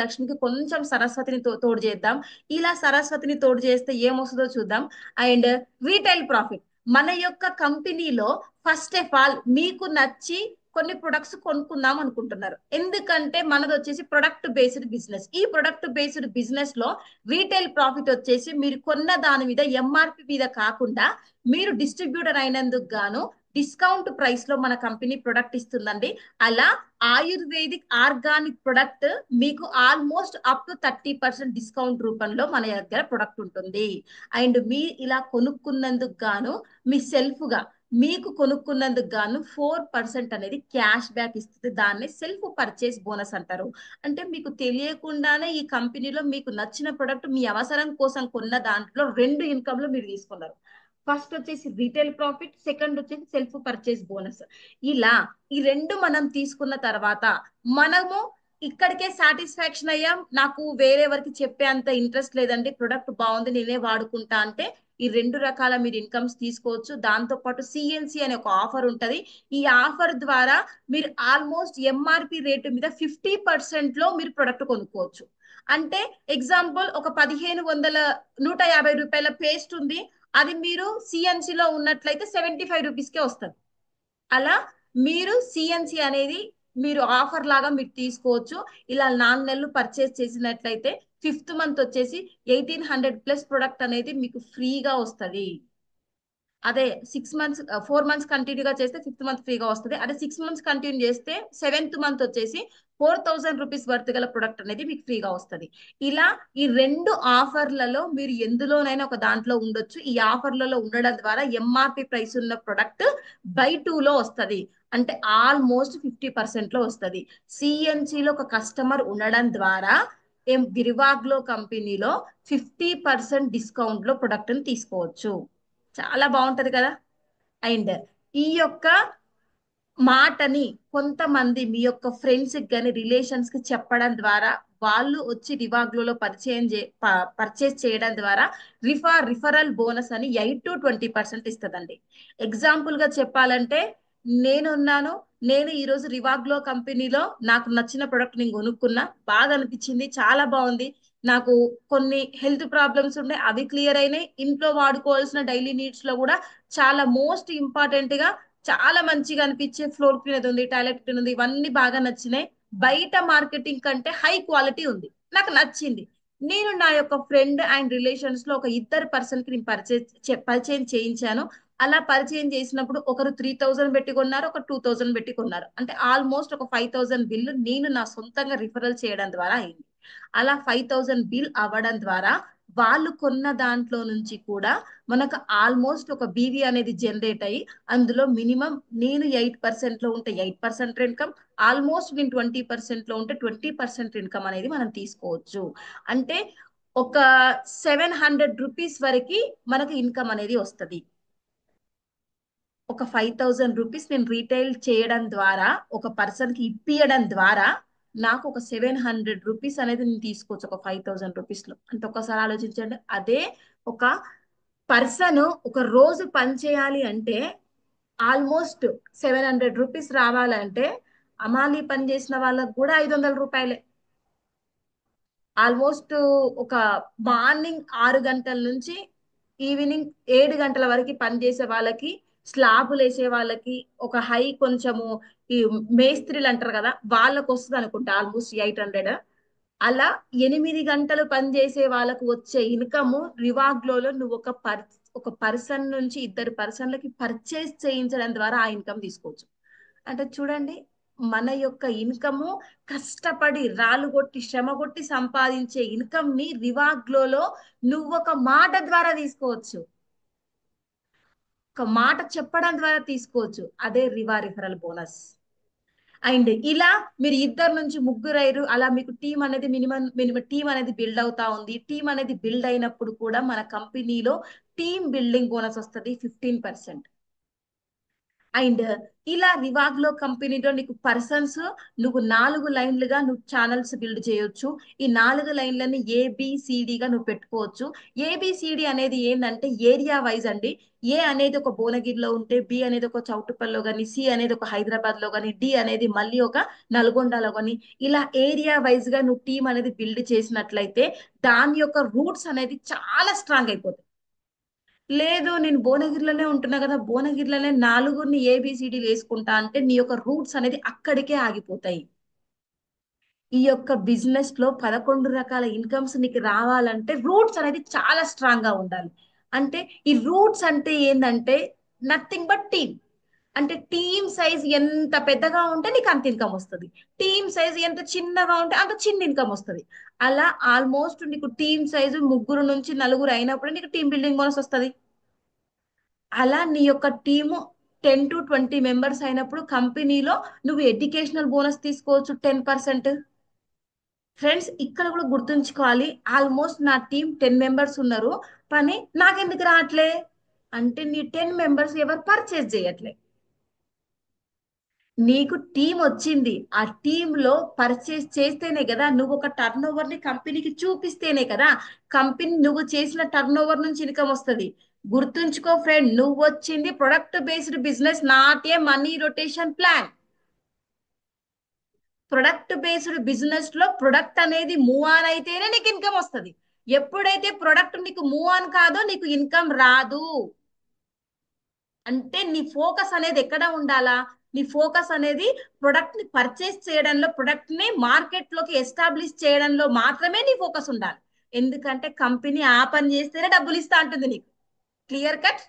లక్ష్మికి కొంచెం సరస్వతిని తోడు చేద్దాం. ఇలా సరస్వతిని తోడు చేస్తే ఏమొస్తుందో చూద్దాం. అండ్ రీటైల్ ప్రాఫిట్ మన యొక్క కంపెనీలో ఫస్ట్ ఆఫ్ ఆల్ మీకు నచ్చి కొన్ని ప్రొడక్ట్స్ కొనుక్కుందాం అనుకుంటున్నారు. ఎందుకంటే మనది వచ్చేసి ప్రొడక్ట్ బేస్డ్ బిజినెస్. ఈ ప్రొడక్ట్ బేస్డ్ బిజినెస్ లో రీటైల్ ప్రాఫిట్ వచ్చేసి మీరు కొన్న దాని మీద ఎంఆర్పి మీద కాకుండా మీరు డిస్ట్రిబ్యూటర్ అయినందుకు గాను డిస్కౌంట్ ప్రైస్ లో మన కంపెనీ ప్రొడక్ట్ ఇస్తుందండి. అలా ఆయుర్వేదిక్ ఆర్గానిక్ ప్రొడక్ట్ మీకు ఆల్మోస్ట్ అప్ టు 30% డిస్కౌంట్ రూపంలో మన దగ్గర ప్రొడక్ట్ ఉంటుంది. అండ్ మీ ఇలా కొనుక్కున్నందుకు గాను మీ సెల్ఫ్ గా మీకు కొనుక్కున్నందుకు గాను 4% అనేది క్యాష్ బ్యాక్ ఇస్తుంది. దాన్ని సెల్ఫ్ పర్చేస్ బోనస్ అంటారు. అంటే మీకు తెలియకుండానే ఈ కంపెనీలో మీకు నచ్చిన ప్రొడక్ట్ మీ అవసరం కోసం కొన్న దాంట్లో రెండు ఇన్కమ్ లో మీరు తీసుకున్నారు. ఫస్ట్ వచ్చేసి రీటైల్ ప్రాఫిట్, సెకండ్ వచ్చేసి సెల్ఫ్ పర్చేస్ బోనస్. ఇలా ఈ రెండు మనం తీసుకున్న తర్వాత మనము ఇక్కడికే సాటిస్ఫాక్షన్ అయ్యాం, నాకు వేరే వరకు చెప్పే అంత ఇంట్రెస్ట్ లేదండి, ప్రొడక్ట్ బాగుంది నేనే వాడుకుంటా అంటే ఈ రెండు రకాల మీరు ఇన్కమ్స్ తీసుకోవచ్చు. దాంతో పాటు సిఎన్సి అనే ఒక ఆఫర్ ఉంటది. ఈ ఆఫర్ ద్వారా మీరు ఆల్మోస్ట్ ఎంఆర్పి రేటు మీద 50% లో మీరు ప్రొడక్ట్ కొనుక్కోవచ్చు. అంటే ఎగ్జాంపుల్ ఒక 1500 150 రూపాయల పేస్ట్ ఉంది, అది మీరు సిఎన్సి లో ఉన్నట్లయితే 75 రూపీస్కే వస్తుంది. అలా మీరు సిఎన్సి అనేది మీరు ఆఫర్ లాగా మీరు తీసుకోవచ్చు. ఇలా 4 నెలలు పర్చేస్ చేసినట్లయితే ఫిఫ్త్ మంత్ వచ్చేసి 1800+ ప్రొడక్ట్ అనేది మీకు ఫ్రీగా వస్తుంది. అదే 6 మంత్స్ 4 మంత్స్ కంటిన్యూగా చేస్తే ఫిఫ్త్ మంత్ ఫ్రీగా వస్తుంది. అదే 6 మంత్స్ కంటిన్యూ చేస్తే సెవెంత్ మంత్ వచ్చేసి 4000 రూపీస్ వర్త్ గల ప్రొడక్ట్ అనేది మీకు ఫ్రీగా వస్తుంది. ఇలా ఈ రెండు ఆఫర్లలో మీరు ఎందులోనైనా ఒక దాంట్లో ఉండొచ్చు. ఈ ఆఫర్లలో ఉండడం ద్వారా ఎంఆర్పి ప్రైస్ ఉన్న ప్రొడక్ట్ బై 2 లో వస్తుంది. అంటే ఆల్మోస్ట్ 50% లో వస్తుంది. సిఎన్సిలో ఒక కస్టమర్ ఉండడం ద్వారా గిరివాగ్లో కంపెనీలో 50% డిస్కౌంట్ లో ప్రొడక్ట్ ని తీసుకోవచ్చు. చాలా బాగుంటది కదా. అండ్ ఈ యొక్క మాటని కొంతమంది మీ యొక్క ఫ్రెండ్స్ కి కానీ రిలేషన్స్ కి చెప్పడం ద్వారా వాళ్ళు వచ్చి రివాగ్లో పరిచయం పర్చేస్ చేయడం ద్వారా రిఫరల్ బోనస్ అని 8 to 20% ఇస్తుందండి. ఎగ్జాంపుల్ గా చెప్పాలంటే నేనున్నాను, నేను ఈ రోజు రివాగ్లో కంపెనీలో నాకు నచ్చిన ప్రొడక్ట్ నేను కొనుక్కున్నా, బాగా అనిపించింది, చాలా బాగుంది, నాకు కొన్ని హెల్త్ ప్రాబ్లమ్స్ ఉండే అవి క్లియర్ అయినాయి, ఇంట్లో వాడుకోవాల్సిన డైలీ నీడ్స్ లో కూడా చాలా మోస్ట్ ఇంపార్టెంట్ గా చాలా మంచిగా అనిపించే ఫ్లోర్ క్లీన్ ఉంది, టాయిలెట్ క్లీన్ ఉంది, ఇవన్నీ బాగా నచ్చినాయి. బయట మార్కెటింగ్ కంటే హై క్వాలిటీ ఉంది, నాకు నచ్చింది. నేను నా యొక్క ఫ్రెండ్ అండ్ రిలేషన్స్ లో ఒక ఇద్దరు పర్సన్ కి నేను పరిచయం చేయించాను. అలా పరిచయం చేసినప్పుడు ఒకరు 3000 పెట్టి కొన్నారు, ఒక 2000 పెట్టి కొన్నారు. అంటే ఆల్మోస్ట్ ఒక 5000 బిల్లు నేను నా సొంతంగా రిఫరల్ చేయడం ద్వారా అయింది. అలా 5000 బిల్ అవ్వడం ద్వారా వాళ్ళు కొన్న దాంట్లో నుంచి కూడా మనకు ఆల్మోస్ట్ ఒక బీవీ అనేది జనరేట్ అయ్యి అందులో మినిమం నేను 8% లో ఉంటే 8% ఇన్కమ్, ఆల్మోస్ట్ నేను 20% లో ఉంటే 20% ఇన్కమ్ అనేది మనం తీసుకోవచ్చు. అంటే ఒక 700 రూపీస్ వరకు మనకు ఇన్కమ్ అనేది వస్తుంది. ఒక 5000 రూపీస్ నేను రీటైల్ చేయడం ద్వారా ఒక పర్సన్ కి ఇప్పియడం ద్వారా నాకు ఒక 700 రూపీస్ అనేది నేను తీసుకోవచ్చు ఒక 5000 రూపీస్ లో. అంటే ఒకసారి ఆలోచించండి. అదే ఒక పర్సన్ ఒక రోజు పని చేయాలి అంటే ఆల్మోస్ట్ 700 రూపీస్ రావాలంటే అమాలి పని చేసిన వాళ్ళకు కూడా 500 రూపాయలే. ఆల్మోస్ట్ ఒక మార్నింగ్ 6 గంటల నుంచి ఈవినింగ్ 7 గంటల వరకు పనిచేసే వాళ్ళకి, స్లాబులు వేసే వాళ్ళకి, ఒక హై కొంచెము ఈ మేస్త్రీలు అంటారు కదా వాళ్ళకు వస్తుంది అనుకుంటా ఆల్మోస్ట్ 800. అలా 8 గంటలు పనిచేసే వాళ్ళకు వచ్చే ఇన్కమ్ రివాగ్లోలో నువ్వు ఒక పర్సన్ నుంచి ఇద్దరు పర్సన్లకి పర్చేస్ చేయించడం ద్వారా ఆ ఇన్కమ్ తీసుకోవచ్చు. అంటే చూడండి, మన యొక్క ఇన్కము కష్టపడి రాళ్ళు కొట్టి శ్రమ కొట్టి సంపాదించే ఇన్కమ్ ని రివాగ్లోలో నువ్వు ఒక మాట ద్వారా తీసుకోవచ్చు, ఒక మాట చెప్పడం ద్వారా తీసుకోవచ్చు. అదే రిఫరల్ బోనస్. అండ్ ఇలా మీరు ఇద్దరు నుంచి ముగ్గురు అయ్యారు, అలా మీకు టీం అనేది మినిమం మినిమం టీం అనేది బిల్డ్ అవుతా ఉంది. టీం అనేది బిల్డ్ అయినప్పుడు కూడా మన కంపెనీలో టీం బిల్డింగ్ బోనస్ వస్తుంది 15%. అండ్ ఇలా రివాగ్ లో కంపెనీలో నీకు పర్సన్స్, నువ్వు 4 లైన్లుగా నువ్వు ఛానల్స్ బిల్డ్ చేయొచ్చు. ఈ 4 లైన్లని ఏబిసిడిగా నువ్వు పెట్టుకోవచ్చు. ఏబిసిడి అనేది ఏంటంటే ఏరియా వైజ్ అండి. ఏ అనేది ఒక భువనగిరిలో ఉంటే, బి అనేది ఒక చౌటుప్పల్లో కానీ, సి అనేది ఒక హైదరాబాద్ లో కానీ, డి అనేది మళ్ళీ ఒక నల్గొండలో కానీ, ఇలా ఏరియా వైజ్ గా నువ్వు టీం అనేది బిల్డ్ చేసినట్లయితే దాని యొక్క రూట్స్ అనేది చాలా స్ట్రాంగ్ అయిపోతాయి. లేదు నేను భువనగిరిలోనే ఉంటున్నా కదా, భువనగిరిలోనే నాలుగురిని ఏబిసిడీలు వేసుకుంటా అంటే నీ యొక్క రూట్స్ అనేది అక్కడికే ఆగిపోతాయి. ఈ యొక్క బిజినెస్ లో 11 రకాల ఇన్కమ్స్ నీకు రావాలంటే రూట్స్ అనేది చాలా స్ట్రాంగ్ గా ఉండాలి. అంటే ఈ రూట్స్ అంటే ఏంటంటే నథింగ్ బట్ టీమ్. అంటే టీమ్ సైజ్ ఎంత పెద్దగా ఉంటే నీకు అంత ఇన్కమ్ వస్తుంది. టీమ్ సైజ్ ఎంత చిన్నగా ఉంటే అంత చిన్న ఇన్కమ్ వస్తుంది. అలా ఆల్మోస్ట్ నీకు టీమ్ సైజు 3 నుంచి 4 అయినప్పుడు నీకు టీమ్ బిల్డింగ్ బోనస్ వస్తుంది. అలా నీ యొక్క టీము 10 to 20 మెంబర్స్ అయినప్పుడు కంపెనీలో నువ్వు ఎడ్యుకేషనల్ బోనస్ తీసుకోవచ్చు 10%. ఫ్రెండ్స్ ఇక్కడ కూడా గుర్తుంచుకోవాలి, ఆల్మోస్ట్ నా టీం 10 మెంబర్స్ ఉన్నారు, కానీ నాకెందుకు రావట్లే అంటే నీ 10 మెంబర్స్ ఎవరు పర్చేజ్ చేయట్లే. నీకు టీం వచ్చింది, ఆ టీమ్ లో పర్చేస్ చేస్తేనే కదా, నువ్వు ఒక టర్న్ ఓవర్ ని కంపెనీకి చూపిస్తేనే కదా కంపెనీ నువ్వు చేసిన టర్న్ ఓవర్ నుంచి ఇన్కమ్ వస్తుంది. గుర్తుంచుకో ఫ్రెండ్, నువ్వు వచ్చింది product based business, not a money rotation plan. Product based business లో ప్రొడక్ట్ అనేది మూవ్ ఆన్ అయితేనే నీకు ఇన్కమ్ వస్తుంది. ఎప్పుడైతే ప్రొడక్ట్ నీకు మూవ్ ఆన్ కాదో నీకు ఇన్కమ్ రాదు. అంటే నీ ఫోకస్ అనేది ఎక్కడ ఉండాలా? నీ ఫోకస్ అనేది ప్రొడక్ట్ ని పర్చేస్ చేయడంలో, ప్రొడక్ట్ ని మార్కెట్ లోకి ఎస్టాబ్లిష్ చేయడంలో మాత్రమే నీ ఫోకస్ ఉండాలి. ఎందుకంటే కంపెనీ ఆ పని చేస్తేనే డబ్బులు ఇస్తా అంటుంది నీకు. Clear cut.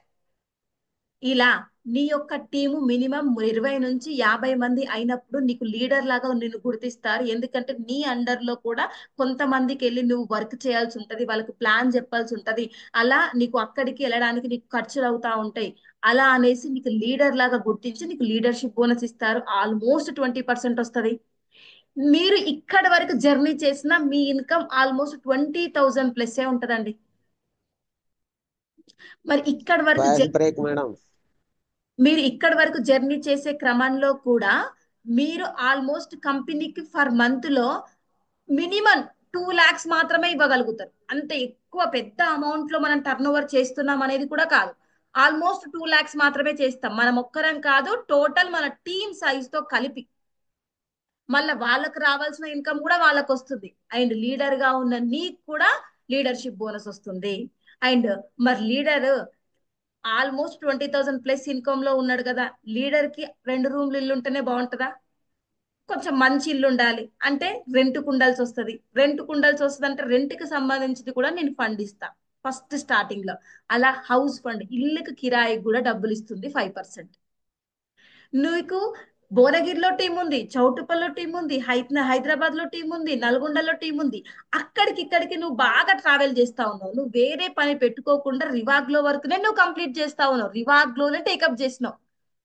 ఇలా నీ యొక్క టీము మినిమం 20 నుంచి 50 మంది అయినప్పుడు నీకు లీడర్ లాగా నిన్ను గుర్తిస్తారు. ఎందుకంటే నీ అండర్ లో కూడా కొంతమందికి వెళ్ళి నువ్వు వర్క్ చేయాల్సి ఉంటది, వాళ్ళకి ప్లాన్ చెప్పాల్సి ఉంటది. అలా నీకు అక్కడికి వెళ్ళడానికి నీకు ఖర్చులు అవుతా ఉంటాయి. అలా అనేసి నీకు లీడర్ లాగా గుర్తించి నీకు లీడర్షిప్ బోనస్ ఇస్తారు. ఆల్మోస్ట్ 20% వస్తుంది. మీరు ఇక్కడ వరకు జర్నీ చేసిన మీ ఇన్కమ్ ఆల్మోస్ట్ 20,000 ప్లస్ ఉంటదండి. మరి ఇక్కడ వరకు వాయిస్ బ్రేక్ మేడం. మీరు ఇక్కడ వరకు జర్నీ చేసే క్రమంలో కూడా మీరు ఆల్మోస్ట్ కంపెనీకి ఫర్ మంత్ లో మినిమం 2 lakhs మాత్రమే ఇవ్వగలుగుతారు. అంత ఎక్కువ పెద్ద అమౌంట్ లో మనం టర్న్ ఓవర్ చేస్తున్నాం అనేది కూడా కాదు. ఆల్మోస్ట్ 2 lakhs మాత్రమే చేస్తాం. మనం ఒక్కరం కాదు, టోటల్ మన టీమ్ సైజ్ తో కలిపి. మళ్ళీ వాళ్ళకి రావాల్సిన ఇన్కమ్ కూడా వాళ్ళకి వస్తుంది. అండ్ లీడర్ గా ఉన్న నీకు కూడా లీడర్షిప్ బోనస్ వస్తుంది. అండ్ మరి లీడర్ ఆల్మోస్ట్ 20,000 ప్లస్ ఇన్కమ్ లో ఉన్నాడు కదా, లీడర్ కి 2 రూమ్లు ఇల్లు ఉంటేనే బాగుంటుందా? కొంచెం మంచి ఇల్లు ఉండాలి. అంటే రెంట్కు ఉండాల్సి వస్తుంది. రెంట్కు ఉండాల్సి వస్తుంది అంటే రెంట్ కి సంబంధించింది కూడా నేను ఫండ్ ఇస్తా ఫస్ట్ స్టార్టింగ్ లో. అలా హౌస్ ఫండ్, ఇల్లుకి కిరాయికి కూడా డబ్బులు ఇస్తుంది 5%. నీకు భువనగిరిలో టీం ఉంది, చౌటుప్పల్లో టీం ఉంది, హైదరాబాద్ లో టీం ఉంది, నల్గొండలో టీం ఉంది. అక్కడికి ఇక్కడికి నువ్వు బాగా ట్రావెల్ చేస్తా ఉన్నావు. నువ్వు వేరే పని పెట్టుకోకుండా రివాగ్ లో వర్క్నే నువ్వు కంప్లీట్ చేస్తా ఉన్నావు, రివాగ్ లోనే టేకప్ చేసినావు.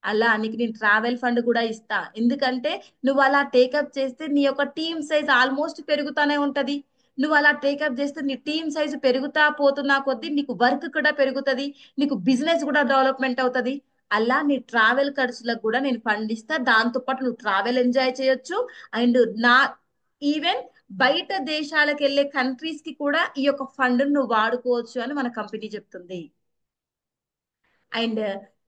అలా నీకు నేను ట్రావెల్ ఫండ్ కూడా ఇస్తా. ఎందుకంటే నువ్వు అలా టేకప్ చేస్తే నీ యొక్క టీమ్ సైజ్ ఆల్మోస్ట్ పెరుగుతానే ఉంటది. నువ్వు అలా టేకప్ చేస్తే నీ టీమ్ సైజ్ పెరుగుతా పోతున్నా కొద్దీ నీకు వర్క్ కూడా పెరుగుతది, నీకు బిజినెస్ కూడా డెవలప్మెంట్ అవుతది. అలా నీ ట్రావెల్ ఖర్చులకు కూడా నేను ఫండ్ ఇస్తా. దాంతో పాటు నువ్వు ట్రావెల్ ఎంజాయ్ చేయొచ్చు. అండ్ నా ఈవెన్ బయట దేశాలకు వెళ్ళే కంట్రీస్ కి కూడా ఈ యొక్క ఫండ్ నువ్వు వాడుకోవచ్చు అని మన కంపెనీ చెప్తుంది. అండ్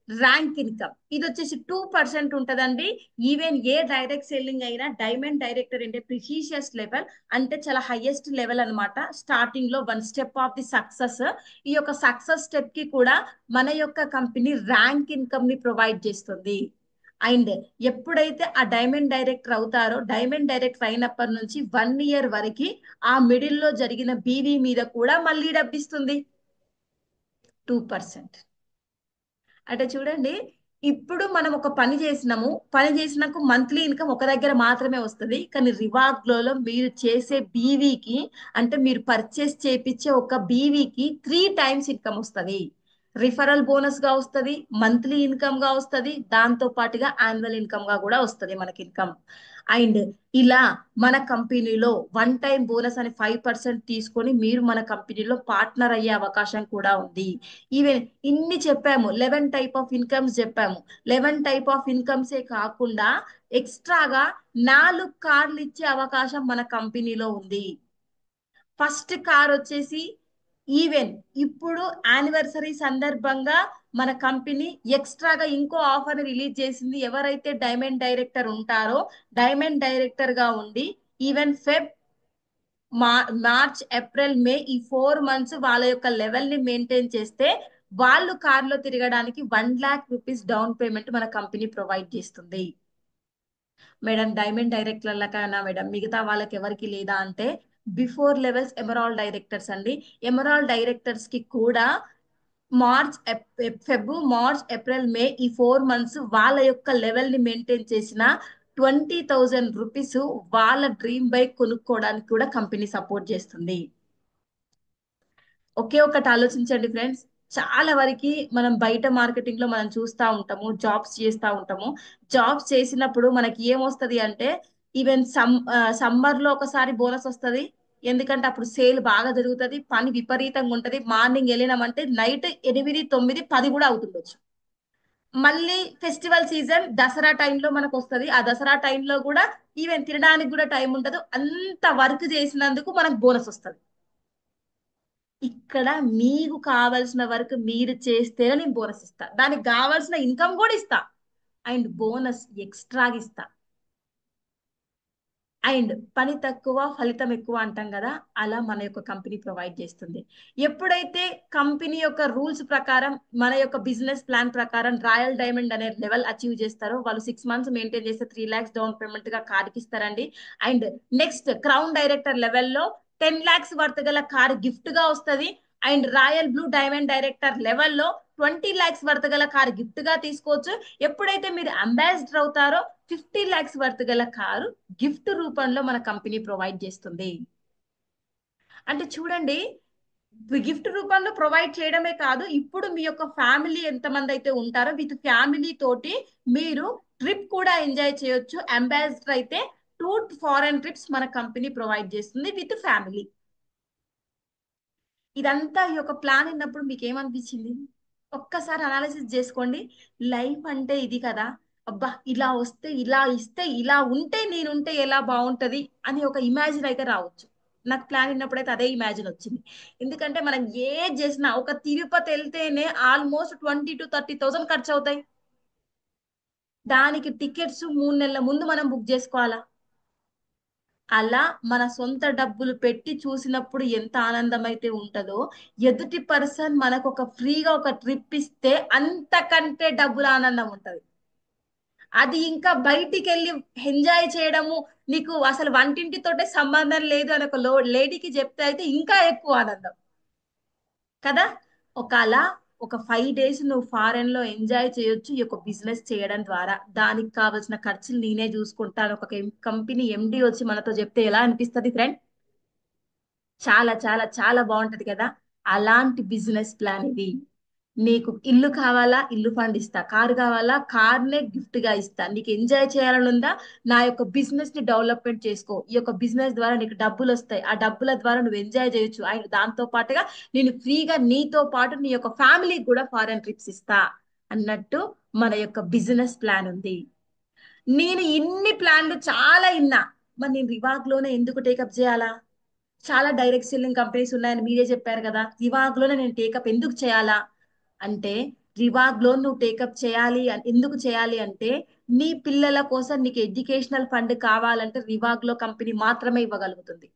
ర్యాంక్ ఇన్కమ్ ఇది వచ్చేసి 2% ఉంటదండి. ఈవెన్ ఏ డైరెక్ట్ సెల్లింగ్ అయినా డైమండ్ డైరెక్టర్ అంటే ప్రిసీషియస్ లెవెల్, అంటే చాలా హైయెస్ట్ లెవెల్ అన్నమాట. స్టార్టింగ్ లో 1 స్టెప్ ఆఫ్ ది సక్సెస్. ఈ యొక్క సక్సెస్ స్టెప్ కి కూడా మన యొక్క కంపెనీ ర్యాంక్ ఇన్కమ్ ని ప్రొవైడ్ చేస్తుంది. అండ్ ఎప్పుడైతే ఆ డైమండ్ డైరెక్టర్ అవుతారో, డైమండ్ డైరెక్టర్ అయినప్పటి నుంచి 1 year వరకు ఆ మిడిల్ లో జరిగిన బీవీ మీద కూడా మళ్ళీ డబ్బిస్తుంది 2%. అంటే చూడండి, ఇప్పుడు మనం ఒక పని చేసినాము, పని చేసినాక మంత్లీ ఇన్కమ్ ఒక దగ్గర మాత్రమే వస్తుంది. కానీ రివార్డ్ లో మీరు చేసే బీవీకి, అంటే మీరు పర్చేస్ చేపించే ఒక బీవీకి 3 times ఇన్కమ్ వస్తుంది. రిఫరల్ బోనస్ గా వస్తుంది, మంత్లీ ఇన్కమ్ గా వస్తుంది, దాంతో పాటుగా యాన్యువల్ ఇన్కమ్ గా కూడా వస్తుంది మనకి ఇన్కమ్. అండ్ ఇలా మన కంపెనీలో వన్ టైం బోనస్ అని 5% తీసుకొని మీరు మన కంపెనీలో పార్ట్నర్ అయ్యే అవకాశం కూడా ఉంది. ఈవెన్ ఇన్ని చెప్పాము, 11 టైప్ ఆఫ్ ఇన్కమ్స్ చెప్పాము. 11 టైప్ ఆఫ్ ఇన్కమ్సే కాకుండా ఎక్స్ట్రాగా 4 కార్లు ఇచ్చే అవకాశం మన కంపెనీలో ఉంది. ఫస్ట్ కార్ వచ్చేసి ఈవెన్ ఇప్పుడు యానివర్సరీ సందర్భంగా మన కంపెనీ ఎక్స్ట్రాగా ఇంకో ఆఫర్ రిలీజ్ చేసింది. ఎవరైతే డైమండ్ డైరెక్టర్ ఉంటారో, డైమండ్ డైరెక్టర్ గా ఉండి ఈవెన్ మార్చ్ ఏప్రిల్ మే ఈ 4 మంత్స్ వాళ్ళ యొక్క లెవెల్ ని మెయింటైన్ చేస్తే వాళ్ళు కార్లో తిరగడానికి 1 lakh రూపీస్ డౌన్ పేమెంట్ మన కంపెనీ ప్రొవైడ్ చేస్తుంది. మేడం డైమండ్ డైరెక్టర్లకైనా మేడం మిగతా వాళ్ళకి ఎవరికి లేదా అంటే, బిఫోర్ లెవెల్స్ ఎమరాల్డ్ డైరెక్టర్స్ అండి. ఎమరాల్డ్ డైరెక్టర్స్ కి కూడా మార్చ్ ఏప్రిల్ మే ఈ 4 మంత్స్ వాళ్ళ యొక్క లెవెల్ ని మెయింటైన్ చేసిన 20,000 రూపీస్ వాళ్ళ డ్రీమ్ బైక్ కొనుక్కోవడానికి కూడా కంపెనీ సపోర్ట్ చేస్తుంది. ఒకే ఒకటి ఆలోచించండి ఫ్రెండ్స్, చాలా వరకు మనం బయట మార్కెటింగ్ లో మనం చూస్తూ ఉంటాము, జాబ్స్ చేస్తూ ఉంటాము. జాబ్స్ చేసినప్పుడు మనకి ఏమొస్తుంది అంటే, ఈవెన్ సమ్మర్ లో ఒకసారి బోనస్ వస్తుంది. ఎందుకంటే అప్పుడు సేల్ బాగా జరుగుతుంది, పని విపరీతంగా ఉంటది. మార్నింగ్ వెళ్ళినామంటే నైట్ 8, 9, 10 కూడా అవుతుండొచ్చు. మళ్ళీ ఫెస్టివల్ సీజన్ దసరా టైంలో మనకు వస్తుంది. ఆ దసరా టైంలో కూడా ఈవెన్ తినడానికి కూడా టైం ఉండదు. అంత వర్క్ చేసినందుకు మనకు బోనస్ వస్తుంది. ఇక్కడ మీకు కావలసిన వరకు మీరు చేస్తేనే నేను బోనస్ ఇస్తా, దానికి కావాల్సిన ఇన్కమ్ కూడా ఇస్తా, అండ్ బోనస్ ఎక్స్ట్రాగా ఇస్తా. అండ్ పని తక్కువ ఫలితం ఎక్కువ అంటాం కదా, అలా మన యొక్క కంపెనీ ప్రొవైడ్ చేస్తుంది. ఎప్పుడైతే కంపెనీ యొక్క రూల్స్ ప్రకారం మన యొక్క బిజినెస్ ప్లాన్ ప్రకారం రాయల్ డైమండ్ అనే లెవెల్ అచీవ్ చేస్తారో, వాళ్ళు 6 మంత్స్ మెయింటైన్ చేస్తే 3 lakhs డౌన్ పేమెంట్ గా కార్కి ఇస్తారండి. అండ్ నెక్స్ట్ క్రౌన్ డైరెక్టర్ లెవెల్లో 10 lakhs వర్త్ గల కార్ గిఫ్ట్ గా వస్తుంది. And royal blue diamond director లెవెల్లో 20 lakhs వర్త్ గల కార్ గిఫ్ట్ గా తీసుకోవచ్చు. ఎప్పుడైతే మీరు అంబాసిడర్ అవుతారో 50 lakhs వర్త్ గల కారు గిఫ్ట్ రూపంలో మన కంపెనీ ప్రొవైడ్ చేస్తుంది. అంటే చూడండి, గిఫ్ట్ రూపంలో ప్రొవైడ్ చేయడమే కాదు, ఇప్పుడు మీ యొక్క ఫ్యామిలీ ఎంతమంది అయితే ఉంటారో విత్ ఫ్యామిలీ తోటి మీరు ట్రిప్ కూడా ఎంజాయ్ చేయొచ్చు. అంబాసిడర్ అయితే 2 ఫారెన్ ట్రిప్స్ మన కంపెనీ ప్రొవైడ్ చేస్తుంది విత్ ఫ్యామిలీ. ఇదంతా ఈ యొక్క ప్లాన్ విన్నప్పుడు మీకు ఏమనిపించింది? ఒక్కసారి అనాలిసిస్ చేసుకోండి. లైఫ్ అంటే ఇది కదా, అబ్బా ఇలా వస్తే, ఇలా ఇస్తే, ఇలా ఉంటే, నేనుంటే ఎలా బాగుంటది అని ఒక ఇమాజిన్ అయితే రావచ్చు. నాకు ప్లాన్ విన్నప్పుడైతే అదే ఇమాజిన్ వచ్చింది. ఎందుకంటే మనం ఏది చేసినా, ఒక తిరుపతి వెళ్తేనే ఆల్మోస్ట్ 20 to 30 thousand ఖర్చు అవుతాయి. దానికి టికెట్స్ 3 నెలల ముందు మనం బుక్ చేసుకోవాలా. అలా మన సొంత డబ్బులు పెట్టి చూసినప్పుడు ఎంత ఆనందం అయితే ఉంటుందో, ఎదుటి పర్సన్ మనకు ఒక ఫ్రీగా ఒక ట్రిప్ ఇస్తే అంతకంటే డబ్బుల ఆనందం ఉంటది. అది ఇంకా బయటికి వెళ్ళి ఎంజాయ్ చేయడము, నీకు అసలు వంటింటితోటే సంబంధం లేదు అని ఒక లేడీకి చెప్తే అయితే ఇంకా ఎక్కువ ఆనందం కదా. ఒక అలా ఒక 5 days నువ్వు ఫారెన్ లో ఎంజాయ్ చేయొచ్చు ఈ యొక్క బిజినెస్ చేయడం ద్వారా. దానికి కావాల్సిన ఖర్చులు నేనే చూసుకుంటాను ఒక కంపెనీ ఎండి వచ్చి మనతో చెప్తే ఎలా అనిపిస్తుంది ఫ్రెండ్? చాలా చాలా చాలా బాగుంటది కదా. అలాంటి బిజినెస్ ప్లాన్ ఇది. నీకు ఇల్లు కావాలా, ఇల్లు ఫండ్ ఇస్తా. కారు కావాలా, కార్నే గిఫ్ట్ గా ఇస్తా. నీకు ఎంజాయ్ చేయాలని ఉందా, నా యొక్క బిజినెస్ ని డెవలప్మెంట్ చేసుకో. ఈ యొక్క బిజినెస్ ద్వారా నీకు డబ్బులు వస్తాయి, ఆ డబ్బుల ద్వారా నువ్వు ఎంజాయ్ చేయొచ్చు. అండ్ దాంతో పాటుగా నేను ఫ్రీగా నీతో పాటు నీ యొక్క ఫ్యామిలీకి కూడా ఫారెన్ ట్రిప్స్ ఇస్తా అన్నట్టు మన యొక్క బిజినెస్ ప్లాన్ ఉంది. నేను ఇన్ని ప్లాన్లు చాలా ఇన్నా, మరి నేను రివాక్ లోనే ఎందుకు టేకప్ చేయాలా? చాలా డైరెక్ట్ సెల్లింగ్ కంపెనీస్ ఉన్నాయని మీరే చెప్పారు కదా, రివాగ్ లోనే నేను టేకప్ ఎందుకు చేయాలా అంటే, రివాగ్ లో నువ్వు టేకప్ చేయాలి ఎందుకు చేయాలి అంటే, నీ పిల్లల కోసం నీకు ఎడ్యుకేషనల్ ఫండ్ కావాలంటే రివాగ్ లో కంపెనీ మాత్రమే ఇవ్వగలుగుతుంది.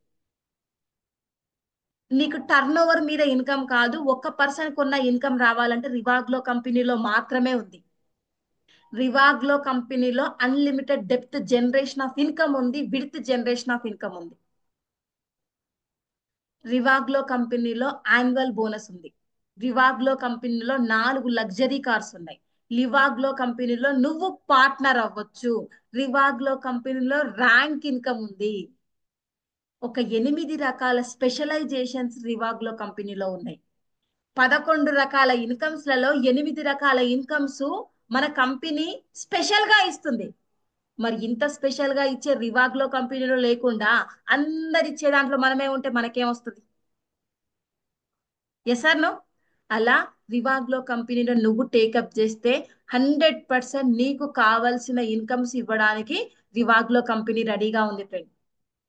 నీకు టర్న్ ఓవర్ మీద ఇన్కమ్ కాదు, ఒక్క పర్సన్ కొన్న ఇన్కమ్ రావాలంటే రివాగ్ లో కంపెనీలో మాత్రమే ఉంది. రివాగ్ లో కంపెనీలో unlimited depth generation of income ఉంది, విడ్త్ జనరేషన్ ఆఫ్ ఇన్కమ్ ఉంది. రివాగ్ లో కంపెనీలో యాన్యువల్ బోనస్ ఉంది. రివాగ్ లో కంపెనీలో 4 లగ్జరీ కార్స్ ఉన్నాయి. లివాగ్ లో కంపెనీలో నువ్వు పార్ట్నర్ అవ్వచ్చు. రివాగ్ లో కంపెనీలో ర్యాంక్ ఇన్కమ్ ఉంది. ఒక 8 రకాల స్పెషలైజేషన్స్ రివాగ్ లో కంపెనీలో ఉన్నాయి. 11 రకాల ఇన్కమ్స్ లలో 8 రకాల ఇన్కమ్స్ మన కంపెనీ స్పెషల్ గా ఇస్తుంది. మరి ఇంత స్పెషల్ గా ఇచ్చే రివాగ్ లో కంపెనీలో లేకుండా అందరు ఇచ్చే దాంట్లో మనమే ఉంటే మనకేం వస్తుంది? Yes or no? అలా రివాగ్ లో కంపెనీలో నువ్వు టేకప్ చేస్తే 100% నీకు కావలసిన ఇన్కమ్స్ ఇవ్వడానికి రివాగ్ లో కంపెనీ రెడీగా ఉంది ఫ్రెండ్.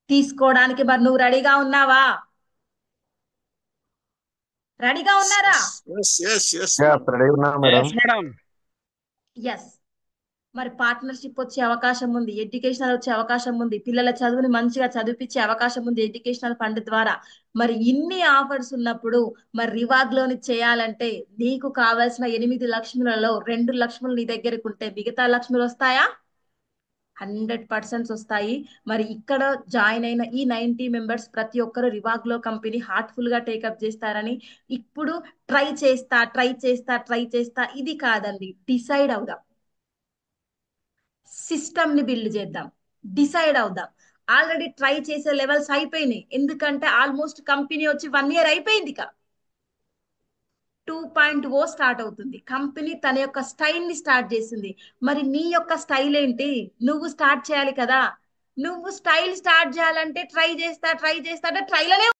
తీసుకోవడానికి మరి నువ్వు రెడీగా ఉన్నావా? రెడీగా ఉన్నారా? Yes, yes, yes, yes, yeah madam. Ready ఉన్నా మేడం. Yes madam. ఎస్. మరి పార్ట్నర్షిప్ వచ్చే అవకాశం ఉంది, ఎడ్యుకేషనల్ వచ్చే అవకాశం ఉంది, పిల్లల చదువుని మంచిగా చదివిపించే అవకాశం ఉంది ఎడ్యుకేషనల్ ఫండ్ ద్వారా. మరి ఇన్ని ఆఫర్స్ ఉన్నప్పుడు మరి రివార్డ్ లోని చేయాలంటే నీకు కావాల్సిన 8 లక్షలలో 2 లక్షలు నీ దగ్గరకు ఉంటే మిగతా లక్షలు వస్తాయా? 100% వస్తాయి. మరి ఇక్కడ జాయిన్ అయిన ఈ 90 మెంబర్స్ ప్రతి ఒక్కరు రివాగ్ లో కంపెనీ హార్ట్ఫుల్ గా టేకప్ చేస్తారని ఇప్పుడు ట్రై చేస్తా ఇది కాదండి, డిసైడ్ అవుదాం. సిస్టమ్ ని బిల్డ్ చేద్దాం, డిసైడ్ అవుదాం. ఆల్రెడీ ట్రై చేసే లెవెల్స్ అయిపోయినాయి, ఎందుకంటే ఆల్మోస్ట్ కంపెనీ వచ్చి 1 ఇయర్ అయిపోయింది. ఇక 2.0 స్టార్ట్ అవుతుంది. కంపెనీ తన యొక్క స్టైల్ ని స్టార్ట్ చేసింది. మరి నీ యొక్క స్టైల్ ఏంటి? నువ్వు స్టార్ట్ చేయాలి కదా. నువ్వు స్టైల్ స్టార్ట్ చేయాలంటే ట్రై చేస్తా అంటే ట్రైలనే